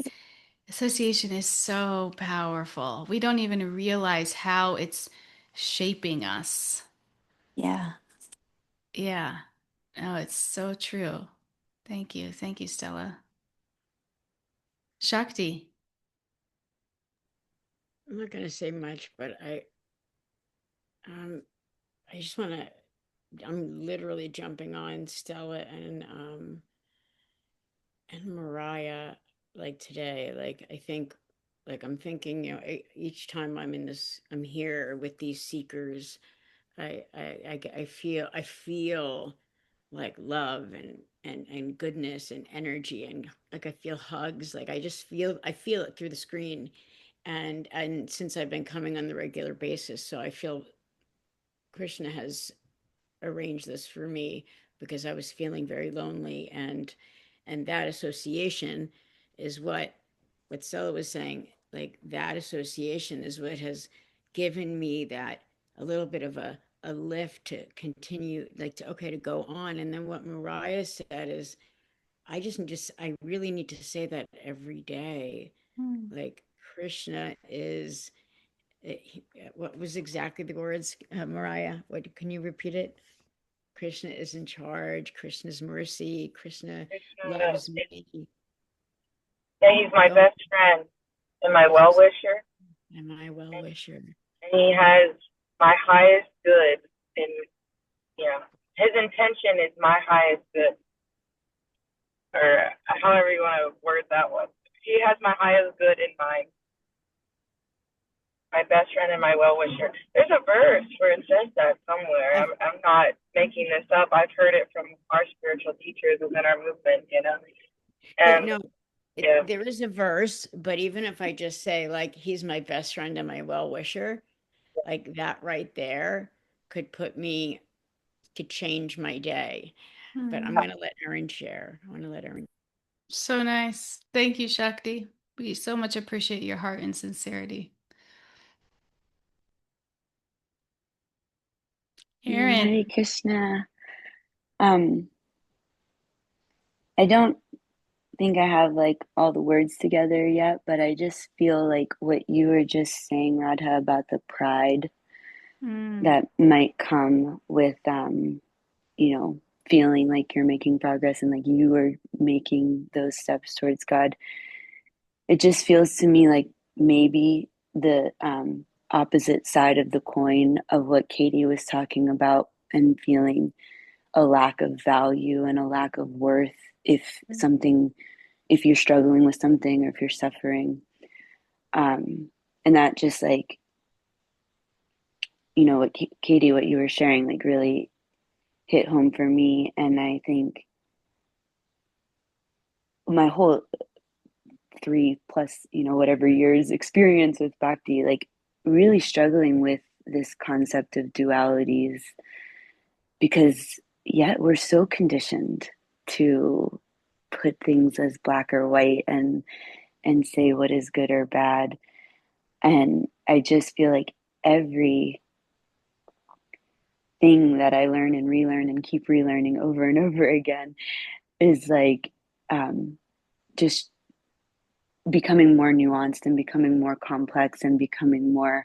Speaker 1: association is so powerful. We don't even realize how it's shaping us.
Speaker 3: Yeah.
Speaker 1: Yeah. Oh, it's so true. Thank you. Thank you, Stella. Shakti.
Speaker 2: I'm not going to say much, but um, I just want to. I'm literally jumping on Stella and Mariah like today. Like I think, like I'm thinking, each time I'm here with these seekers. I feel like love and goodness and energy and like I feel hugs. Like I feel it through the screen, And since I've been coming on the regular basis, so I feel Krishna has arranged this for me because I was feeling very lonely, and that association is what Stella was saying, like that association is what has given me that a little bit of a lift to continue, like to okay to go on. And then what Mariah said is I really need to say that every day.
Speaker 3: Hmm.
Speaker 2: Like Krishna is what was exactly the words, Mariah? What can you repeat it? Krishna is in charge. Krishna's mercy. Krishna
Speaker 5: Krishna
Speaker 2: loves
Speaker 5: is,
Speaker 2: me.
Speaker 5: yeah, he's my
Speaker 2: Go.
Speaker 5: best friend and my
Speaker 2: He's
Speaker 5: well wisher,
Speaker 2: my well wisher.
Speaker 5: and he has my highest good. And you know, his intention is my highest good, or however you want to word that one. He has my highest good in mind, my best friend and my well wisher. There's a verse where it says that somewhere.
Speaker 2: I've,
Speaker 5: I'm not making this up. I've heard it from our spiritual teachers within our movement, you know.
Speaker 2: but
Speaker 5: And
Speaker 2: no,
Speaker 5: yeah,
Speaker 2: there is a verse. But even if I just say like he's my best friend and my well wisher, like that right there could change my day. But I'm
Speaker 3: Hmm.
Speaker 2: gonna let Erin share. I want to let Erin.
Speaker 1: So nice. Thank you, Shakti. We so much appreciate your heart and sincerity. Aaron.
Speaker 6: Hare Krishna. Um, I don't think I have like all the words together yet, but I just feel like what you were just saying, Radha, about the pride
Speaker 1: Mm.
Speaker 6: that might come with, feeling like you're making progress and like you are making those steps towards God. It just feels to me like maybe the opposite side of the coin of what Katie was talking about and feeling a lack of value and a lack of worth if something if you're struggling with something or if you're suffering, and that just like what Katie, what you were sharing, like really hit home for me. And I think my whole 3+ whatever years experience with bhakti, like really struggling with this concept of dualities, because yet we're so conditioned to put things as black or white and say what is good or bad. And I just feel like every thing that I learn and relearn and keep relearning over and over again is like just becoming more nuanced and becoming more complex and becoming more,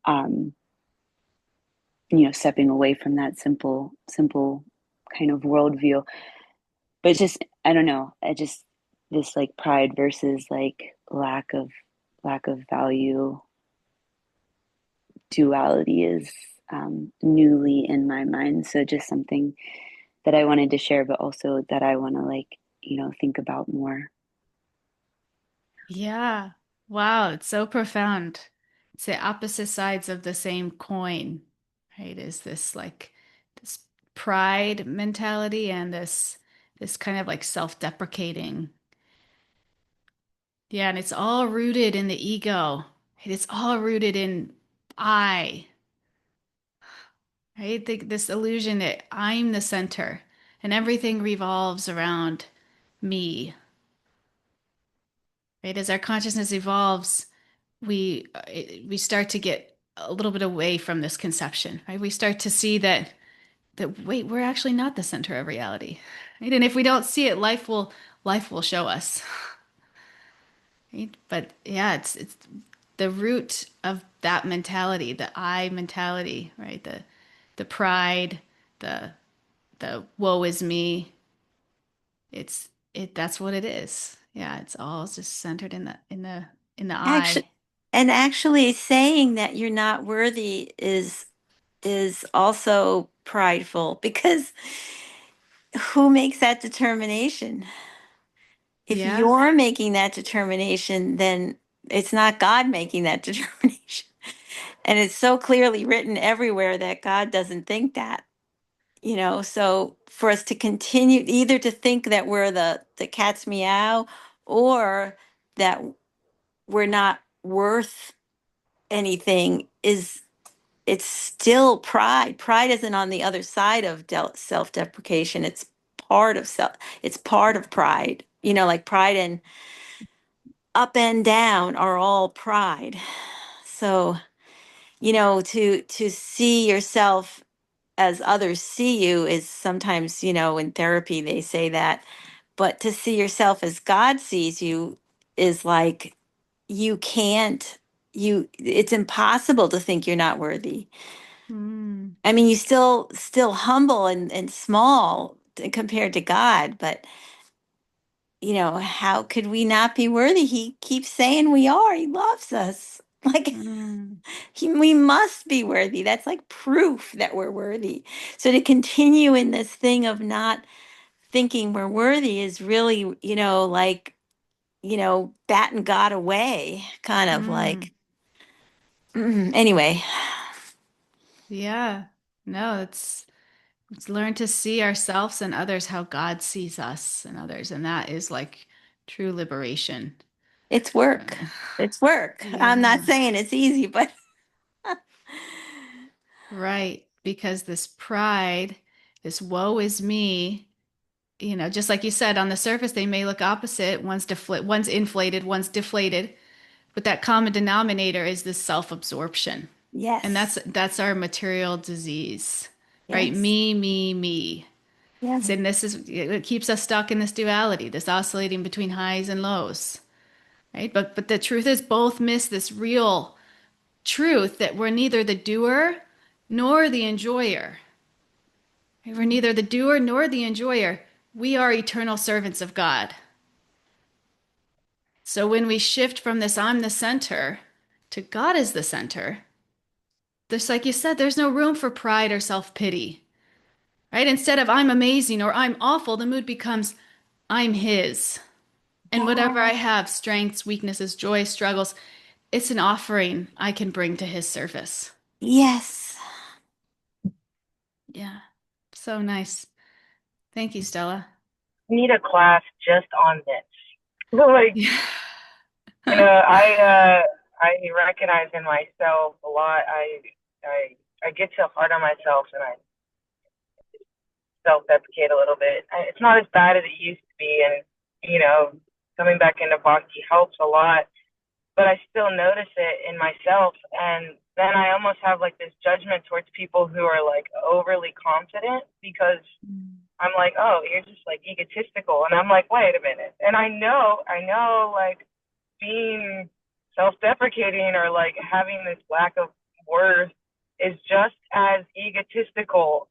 Speaker 6: um, stepping away from that simple kind of worldview. But just, I don't know, I just, this like pride versus like lack of value duality is newly in my mind. So just something that I wanted to share, but also that I want to like, think about more.
Speaker 1: Yeah. Wow, it's so profound. It's the opposite sides of the same coin, right? Is this like this pride mentality and this kind of like self-deprecating. Yeah, and it's all rooted in the ego. Right? It's all rooted in I, right? This illusion that I'm the center and everything revolves around me, right? As our consciousness evolves, we start to get a little bit away from this conception, right? We start to see that wait, we're actually not the center of reality, right? And if we don't see it, life will show us, right? But yeah, it's the root of that mentality, the I mentality, right? The pride, the the woe is me. That's what it is. Yeah, it's all just centered in the
Speaker 3: Actually,
Speaker 1: I.
Speaker 3: and actually saying that you're not worthy is also prideful because who makes that determination? If
Speaker 1: Yeah.
Speaker 3: you're making that determination, then it's not God making that determination. And it's so clearly written everywhere that God doesn't think that, so for us to continue either to think that we're the cat's meow or that we're not worth anything is it's still pride. Pride isn't on the other side of self-deprecation. It's part of self. It's part of pride. Like pride and up and down are all pride. So, to see yourself as others see you is sometimes, in therapy they say that, but to see yourself as God sees you is like you can't it's impossible to think you're not worthy.
Speaker 1: Mm,
Speaker 3: I mean, you still humble and small compared to God, but how could we not be worthy? He keeps saying we are. He loves us. Like
Speaker 1: mm,
Speaker 3: we must be worthy. That's like proof that we're worthy. So to continue in this thing of not thinking we're worthy is really, like, batting God away, kind of
Speaker 1: mm.
Speaker 3: like, anyway.
Speaker 1: Yeah. No, it's learn to see ourselves and others how God sees us and others, and that is like true liberation.
Speaker 3: It's work.
Speaker 1: Uh,
Speaker 3: It's work. I'm not
Speaker 1: yeah.
Speaker 3: saying it's easy, but
Speaker 1: Right. Because this pride, this woe is me, just like you said, on the surface they may look opposite. One's inflated, one's deflated, but that common denominator is this self-absorption. And
Speaker 3: yes.
Speaker 1: that's our material disease, right?
Speaker 3: Yes.
Speaker 1: Me, me, me.
Speaker 3: Yes.
Speaker 1: And this is it keeps us stuck in this duality, this oscillating between highs and lows, right? But the truth is both miss this real truth that we're neither the doer nor the enjoyer. We're neither the doer nor the enjoyer. We are eternal servants of God. So when we shift from this I'm the center to God is the center, just like you said, there's no room for pride or self-pity, right? Instead of I'm amazing or I'm awful, the mood becomes I'm His. And whatever I
Speaker 3: Yes.
Speaker 1: have, strengths, weaknesses, joys, struggles, it's an offering I can bring to His service.
Speaker 3: Yes.
Speaker 1: Yeah. So nice. Thank you, Stella.
Speaker 5: Need a class just on this. Like,
Speaker 1: Yeah.
Speaker 5: I recognize in myself a lot. I get so hard on myself, and I self-deprecate a little bit. It's not as bad as it used to be, and you know, coming back into bhakti helps a lot. But I still notice it in myself, and then I almost have like this judgment towards people who are like overly confident because I'm like, oh, you're just like egotistical, and I'm like, wait a minute, and I know, like being self-deprecating or like having this lack of worth is just as egotistical.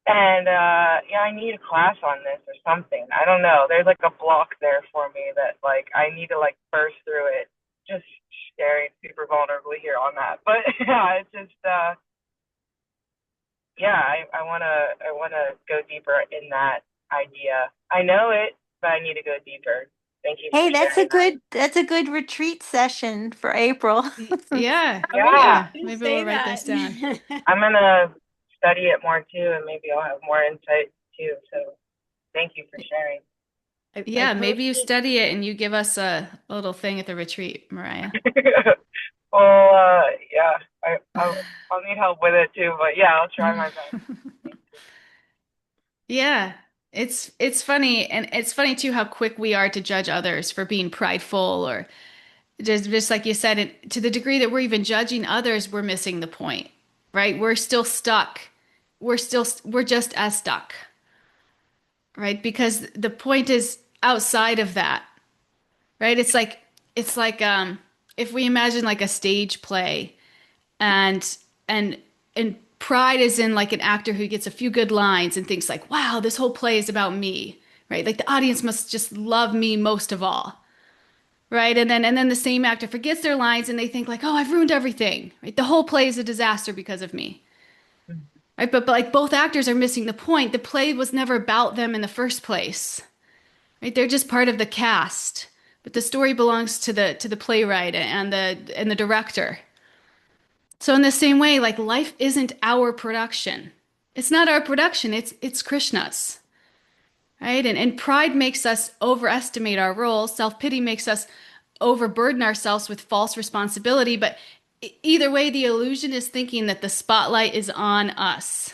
Speaker 5: And yeah, I need a class on this or something. I don't know. There's like a block there for me that like I need to like burst through it. Just sharing super vulnerably here on that. But yeah, it's just yeah, I wanna go deeper in that idea. I know it, but I need to go deeper. Thank you for
Speaker 3: Hey,
Speaker 5: sharing that.
Speaker 3: that's a good retreat session for April.
Speaker 1: Yeah.
Speaker 2: I'm gonna
Speaker 5: Yeah,
Speaker 1: Yeah. Maybe we'll
Speaker 2: say
Speaker 1: write
Speaker 2: that.
Speaker 1: this down.
Speaker 5: I'm gonna study it more too, and maybe I'll have more insight too. So thank you for sharing.
Speaker 2: I
Speaker 1: Yeah. Maybe you
Speaker 2: posted.
Speaker 1: study it and you give us a little thing at the retreat, Mariah.
Speaker 5: Well, yeah, I'll need help with it too, but yeah, I'll try my best.
Speaker 1: Yeah. It's funny, and it's funny too how quick we are to judge others for being prideful or just like you said, to the degree that we're even judging others, we're missing the point, right? We're still stuck. We're just as stuck, right? Because the point is outside of that, right? It's like if we imagine like a stage play and and and pride is in like an actor who gets a few good lines and thinks like, wow, this whole play is about me, right? Like the audience must just love me most of all. Right. And then the same actor forgets their lines and they think like, oh, I've ruined everything. Right. The whole play is a disaster because of me. Right. But like both actors are missing the point. The play was never about them in the first place. Right. They're just part of the cast. But the story belongs to the playwright and the director. So in the same way, like life isn't our production. It's not our production, it's Krishna's. Right? And pride makes us overestimate our role. Self-pity makes us overburden ourselves with false responsibility. But either way, the illusion is thinking that the spotlight is on us.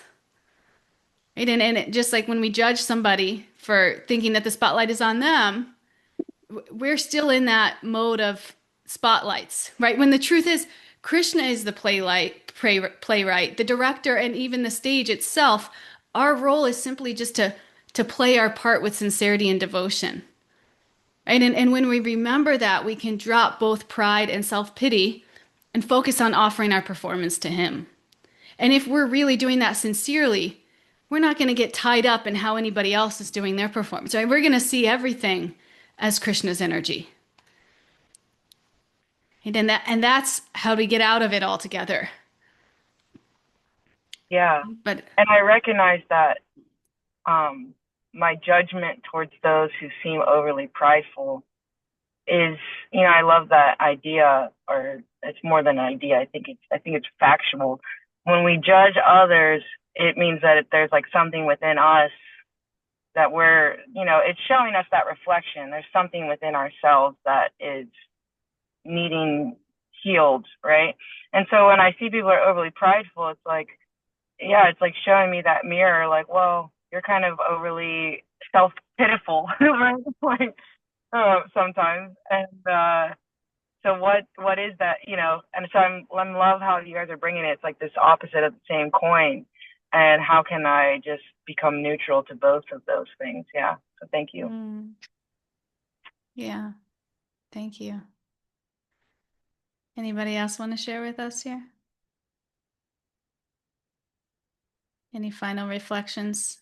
Speaker 1: Right? And just like when we judge somebody for thinking that the spotlight is on them, we're still in that mode of spotlights, right? When the truth is, Krishna is the playwright, the director, and even the stage itself. Our role is simply just to play our part with sincerity and devotion, right? And when we remember that, we can drop both pride and self-pity and focus on offering our performance to Him. And if we're really doing that sincerely, we're not going to get tied up in how anybody else is doing their performance, right? We're going to see everything as Krishna's energy. And that's how we get out of it altogether.
Speaker 5: Yeah.
Speaker 1: But
Speaker 5: And I recognize that my judgment towards those who seem overly prideful is, I love that idea, or it's more than an idea. I think it's factual. When we judge others, it means that there's like something within us that it's showing us that reflection. There's something within ourselves that is needing healed, right? And so when I see people are overly prideful, it's like, yeah, it's like showing me that mirror, like, well, you're kind of overly self-pitiful, right? Like, sometimes. And so what is that, And so I'm love how you guys are bringing it. It's like this opposite of the same coin. And how can I just become neutral to both of those things? Yeah. So thank you.
Speaker 1: Yeah, thank you. Anybody else want to share with us here? Any final reflections?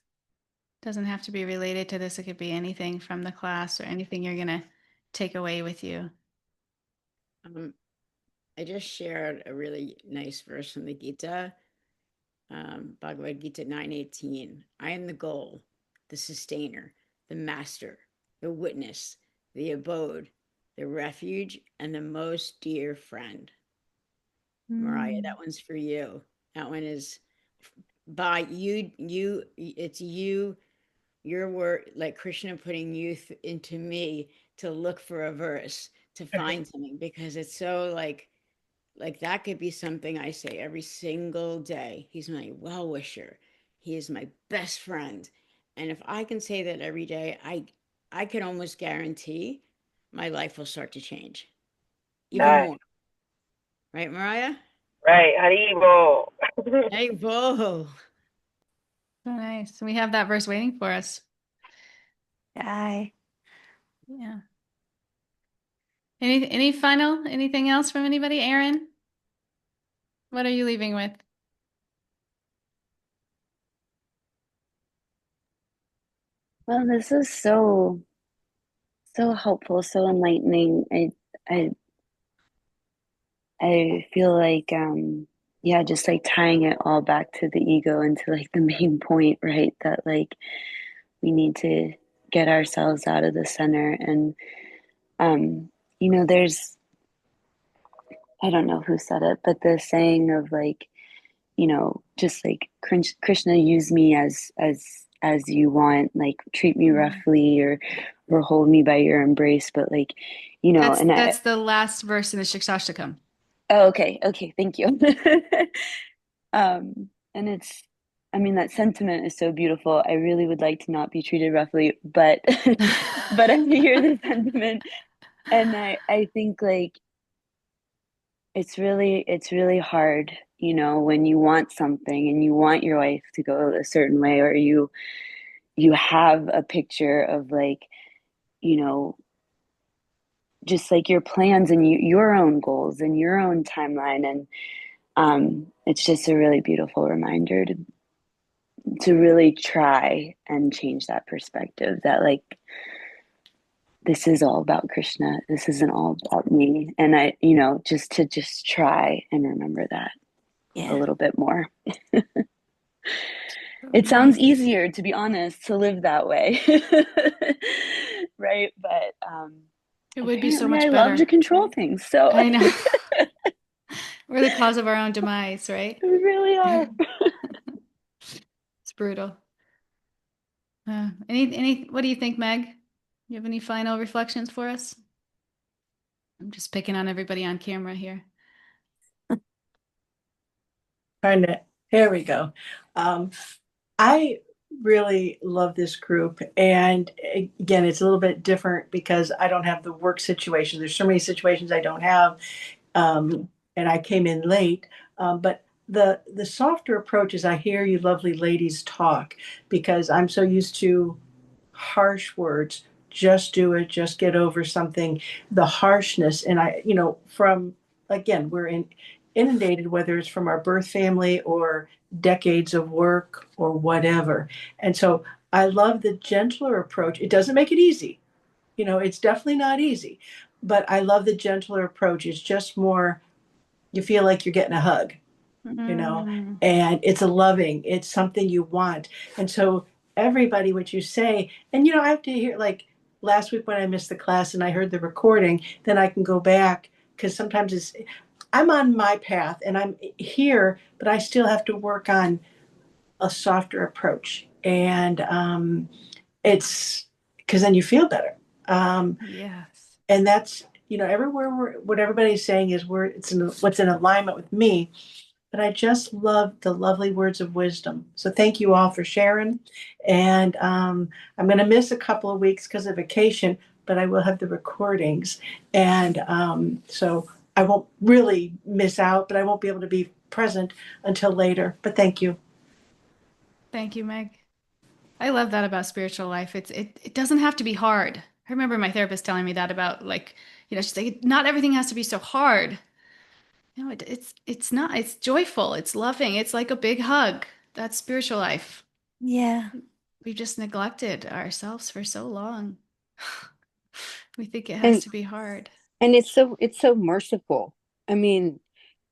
Speaker 1: Doesn't have to be related to this. It could be anything from the class or anything you're going to take away with you.
Speaker 2: I just shared a really nice verse from the Gita, Bhagavad Gita 9:18. I am the goal, the sustainer, the master, the witness, the abode, the refuge, and the most dear friend. Mariah, that one's for you. That one is by you, it's you, your word, like Krishna putting youth into me to look for a verse, to find something, because it's so like that could be something I say every single day. He's my well-wisher. He is my best friend. And if I can say that every day, I can almost guarantee my life will start to change even
Speaker 5: Nice.
Speaker 2: more. Right, Mariah?
Speaker 5: Right. Haribo.
Speaker 2: Hey, whoa.
Speaker 1: So nice. We have that verse waiting for us.
Speaker 3: Bye.
Speaker 1: Yeah. Anything else from anybody? Aaron, what are you leaving with?
Speaker 6: Well, this is so helpful, so enlightening. I I feel like yeah, just like tying it all back to the ego and to like the main point, right? That like we need to get ourselves out of the center. And there's, I don't know who said it, but the saying of like, just like Krishna, use me as you want, like treat me roughly or hold me by your embrace, but like, and
Speaker 1: That's the last verse in the Shikshashtakam.
Speaker 6: oh, okay, thank you. And I mean, that sentiment is so beautiful. I really would like to not be treated roughly, but but I hear the sentiment, and I think like it's really hard, when you want something and you want your life to go a certain way, or you have a picture of like, you know, just like your plans and your own goals and your own timeline. And it's just a really beautiful reminder to really try and change that perspective, that like this is all about Krishna. This isn't all about me. And just try and remember that a little bit more. It sounds easier, to be honest, to live that way. Right? But
Speaker 1: It would be so
Speaker 6: apparently
Speaker 1: much
Speaker 6: I love
Speaker 1: better.
Speaker 6: to control things. So
Speaker 1: I know. We're the cause of our own demise, right?
Speaker 6: we really are.
Speaker 1: It's brutal. What do you think, Meg? You have any final reflections for us? I'm just picking on everybody on camera here.
Speaker 7: Here we go. I really love this group. And again, it's a little bit different because I don't have the work situation. There's so many situations I don't have. And I came in late. But the softer approach is I hear you lovely ladies talk because I'm so used to harsh words. Just do it, just get over something, the harshness. And from again, inundated, whether it's from our birth family or decades of work or whatever. And so I love the gentler approach. It doesn't make it easy. It's definitely not easy, but I love the gentler approach. It's just more, you feel like you're getting a hug,
Speaker 1: Mm.
Speaker 7: and it's something you want. And so everybody, what you say, and I have to hear, like last week when I missed the class and I heard the recording, then I can go back because sometimes I'm on my path and I'm here, but I still have to work on a softer approach. And it's because then you feel better.
Speaker 1: Yes.
Speaker 7: And that's, everywhere what everybody's saying is what's in alignment with me. But I just love the lovely words of wisdom. So thank you all for sharing. And I'm going to miss a couple of weeks because of vacation, but I will have the recordings. And so I won't really miss out, but I won't be able to be present until later. But thank you.
Speaker 1: Thank you, Meg. I love that about spiritual life. It doesn't have to be hard. I remember my therapist telling me that about like, she's like, not everything has to be so hard. No, it's not. It's joyful. It's loving. It's like a big hug. That's spiritual life.
Speaker 3: Yeah.
Speaker 1: We've just neglected ourselves for so long. We think it has
Speaker 4: And
Speaker 1: to be hard.
Speaker 4: it's so merciful. I mean,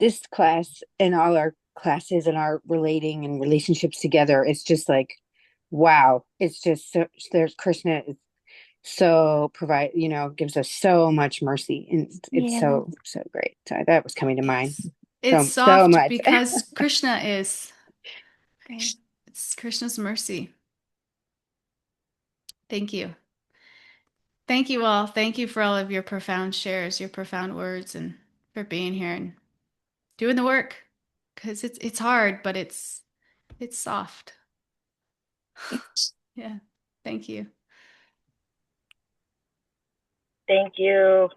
Speaker 4: this class and all our classes and our relating and relationships together, it's just like, wow. It's just so there's Krishna is so gives us so much mercy, and it's
Speaker 3: Yeah.
Speaker 4: so great. So that was coming to mind
Speaker 1: It's
Speaker 4: so
Speaker 1: soft
Speaker 4: much.
Speaker 1: because Krishna is, right? It's Krishna's mercy. Thank you. Thank you all. Thank you for all of your profound shares, your profound words, and for being here and doing the work. Because it's hard, but it's soft. Yeah. Thank you.
Speaker 5: Thank you.